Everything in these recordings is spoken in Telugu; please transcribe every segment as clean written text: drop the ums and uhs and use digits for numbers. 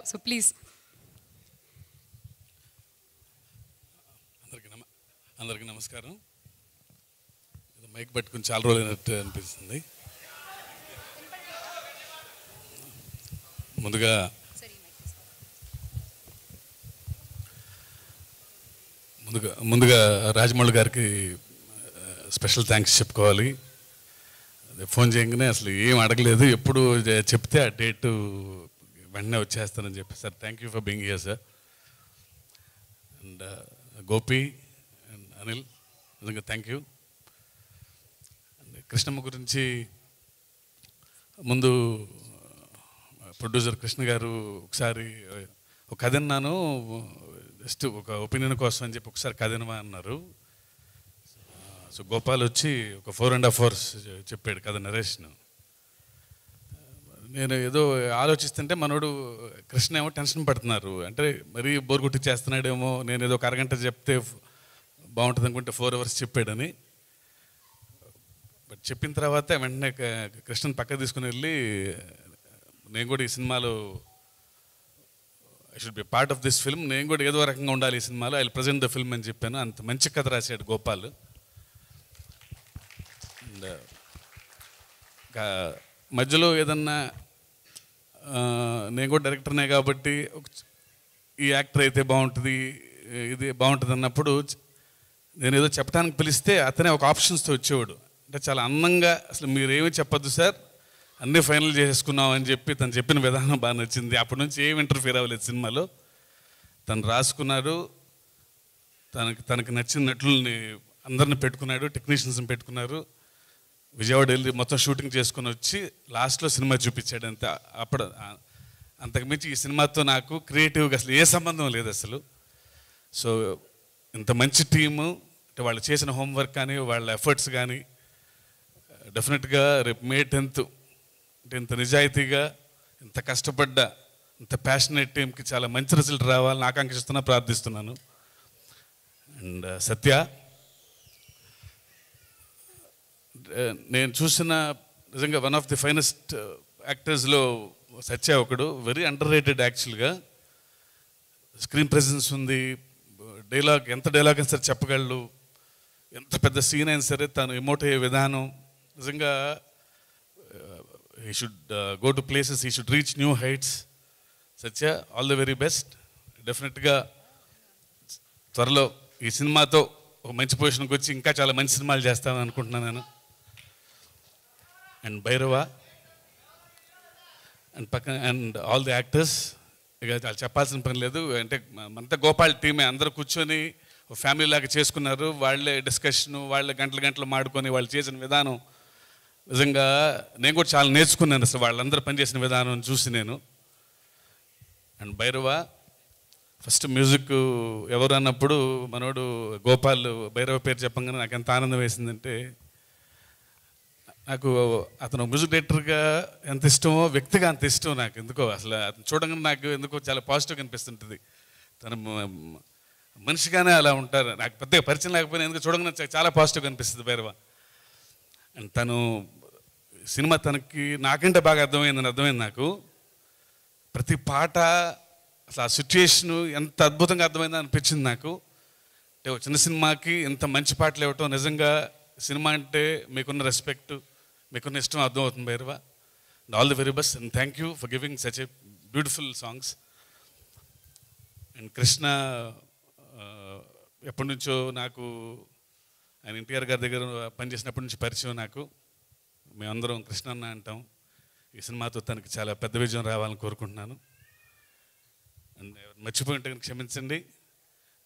So please. అందరికీ నమస్కారం. మైక్ పట్టుకుని చాలా రోజులు అయినట్టు అనిపిస్తుంది. ముందుగా రాజమౌళి గారికి స్పెషల్ థ్యాంక్స్ చెప్పుకోవాలి. ఫోన్ చేయగానే అసలు ఏం అడగలేదు, ఎప్పుడు చెప్తే ఆ డేటు వెంటనే వచ్చేస్తానని చెప్పి sir thank you for being here sir. And Gopi and Anil నిజంగా థ్యాంక్ యూ. అండ్ కృష్ణమ్మ గురించి ముందు ప్రొడ్యూసర్ కృష్ణ గారు ఒకసారి ఒక కథ అన్నాను, జస్ట్ ఒక ఒపీనియన్ కోసం అని చెప్పి ఒకసారి కథ వినమా అన్నారు. సో గోపాల్ వచ్చి ఒక 4.5 hours చెప్పాడు కథ నరేషన్. నేను ఏదో ఆలోచిస్తుంటే మనోడు కృష్ణ ఏమో టెన్షన్ పడుతున్నారు, అంటే మరీ బోర్ కొట్టి చేస్తున్నాడేమో, నేను ఏదో ఒక అరగంట చెప్తే బాగుంటుంది అనుకుంటే 4 hours చెప్పాడని. బట్ చెప్పిన తర్వాత వెంటనే కృష్ణని పక్క తీసుకుని వెళ్ళి నేను కూడా ఈ సినిమాలో I should be part of this film, నేను కూడా ఏదో రకంగా ఉండాలి ఈ సినిమాలో, I will present the film అని చెప్పాను. అంత మంచి కథ రాశాడు గోపాల్. అండ్ మధ్యలో ఏదన్నా నేను కూడా డైరెక్టర్నే కాబట్టి ఈ యాక్టర్ అయితే బాగుంటుంది, ఇది బాగుంటుంది అన్నప్పుడు నేను ఏదో చెప్పడానికి పిలిస్తే అతనే ఒక ఆప్షన్స్తో వచ్చేవాడు. అంటే చాలా అందంగా, అసలు మీరేమీ చెప్పొద్దు సార్, అన్నీ ఫైనల్ చేసుకున్నాం అని చెప్పి తను చెప్పిన విధానం బాగా నచ్చింది. అప్పటి నుంచి ఏం ఇంటర్ఫియర్ అవ్వలేదు సినిమాలో. తను రాసుకున్నాడు, తనకి నచ్చిన నటుల్ని అందరిని పెట్టుకున్నాడు, టెక్నీషియన్స్ని పెట్టుకున్నారు. విజయవాడ వెళ్ళి మొత్తం షూటింగ్ చేసుకుని వచ్చి లాస్ట్లో సినిమా చూపించాడు. అంతే. అప్పుడు అంతకుమించి ఈ సినిమాతో నాకు క్రియేటివ్గా అసలు ఏ సంబంధం లేదు అసలు. సో ఇంత మంచి టీము, అంటే వాళ్ళు చేసిన హోంవర్క్ కానీ వాళ్ళ ఎఫర్ట్స్ కానీ డెఫినెట్గా రేపు May 10th అంటే ఇంత నిజాయితీగా, ఇంత కష్టపడ్డ, ఇంత ప్యాషనేట్ టీంకి చాలా మంచి రిజల్ట్ రావాలని ఆకాంక్షిస్తున్నా, ప్రార్థిస్తున్నాను. అండ్ సత్య, నేను చూసిన నిజంగా వన్ ఆఫ్ ది ఫైనెస్ట్ యాక్టర్స్లో సత్య ఒకడు. వెరీ అండర్ రేటెడ్ యాక్చువల్గా. స్క్రీన్ ప్రెజెన్స్ ఉంది, ఎంత డైలాగ్ అయినా సరే చెప్పగలడు, ఎంత పెద్ద సీన్ అయినా సరే తను ఎమోట్ అయ్యే విధానం నిజంగా he should go to places, he should reach new heights. Satya, all the very best. డెఫినెట్గా త్వరలో ఈ సినిమాతో ఒక మంచి పొజిషన్కి వచ్చి ఇంకా చాలా మంచి సినిమాలు చేస్తామని అనుకుంటున్నాను నేను. And Bhairava and all the actors, ఇక చాలా చెప్పాల్సిన పని లేదు. అంటే అంతా గోపాల్ టీమే, అందరూ కూర్చొని ఫ్యామిలీ లాగా చేసుకున్నారు. వాళ్ళే డిస్కషను, వాళ్ళే గంటలు మాడుకొని వాళ్ళు చేసిన విధానం నిజంగా నేను కూడా చాలా నేర్చుకున్నాను అసలు వాళ్ళందరూ పనిచేసిన విధానం చూసి నేను. అండ్ భైరవ ఫస్ట్ మ్యూజిక్ ఎవరు అన్నప్పుడు మనోడు గోపాల్ భైరవ పేరు చెప్పంగానే నాకు ఎంత ఆనందం వేసిందంటే, నాకు అతను మ్యూజిక్ డైరెక్టర్గా ఎంత ఇష్టమో వ్యక్తిగా అంత ఇష్టం నాకు. ఎందుకో అసలు అతను చూడగానే నాకు ఎందుకో చాలా పాజిటివ్గా అనిపిస్తుంటుంది. తను మనిషిగానే అలా ఉంటారు. నాకు పెద్దగా పరిచయం లేకపోయినా ఎందుకు చూడగానే చాలా పాజిటివ్గా అనిపిస్తుంది భైరవ. అండ్ తను సినిమా తనకి నాకంటే బాగా అర్థమైంది నాకు. ప్రతి పాట అసలు ఆ సిచ్యుయేషను ఎంత అద్భుతంగా అర్థమైందని అనిపించింది నాకు. అంటే ఒక చిన్న సినిమాకి ఇంత మంచి పాటలు ఇవ్వటం నిజంగా సినిమా అంటే మీకున్న రెస్పెక్ట్, మీకున్న ఇష్టం అర్థమవుతుంది Bhairava. And all the very best and thank you for giving such a beautiful songs. And Krishna ఎప్పటి నుంచో నాకు ఆయన ఎన్టీఆర్ గారి దగ్గర పనిచేసినప్పటి నుంచి పరిచయం నాకు. మేమందరం కృష్ణ అన్న అంటాం. ఈ సినిమాతో తనకి చాలా పెద్ద విజయం రావాలని కోరుకుంటున్నాను. అండ్ మర్చిపోయి ఉంటే క్షమించండి.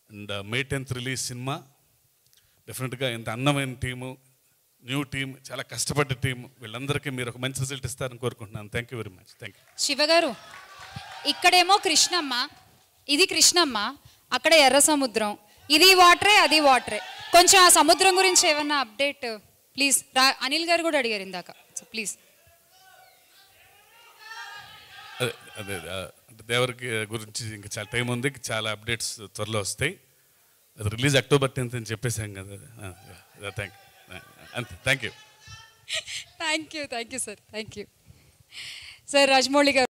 And May 10th release cinema డెఫినెట్గా ఇంత అందమైన టీము, న్యూ టీం, చాలా కష్టపడ్డ టీం, వీళ్ళందరికీ మీరు ఒక మంచి రిజల్ట్ ఇస్తారని కోరుకుంటున్నాను. Thank you very much. Thank you. శివగారు, ఇక్కడేమో కృష్ణమ్మ, ఇది కృష్ణమ్మ, అక్కడ ఎర్ర సముద్రం, ఇది వాటరే అది వాటరే. కొంచెం ఆ సముద్రం గురించి ఏమన్నా అప్డేట్ ప్లీజ్. అనిల్ గారు కూడా అడిగారు ఇందాక, సో ప్లీజ్. అదే అంటే దేవరికి గురించి ఇంకా చాలా టైం ఉంది, చాలా అప్డేట్స్ త్వరలో వస్తాయి. అది రిలీజ్ October 10th అని చెప్పేసాం కదా. Thank you sir. Thank you sir. Rajamouli గారు.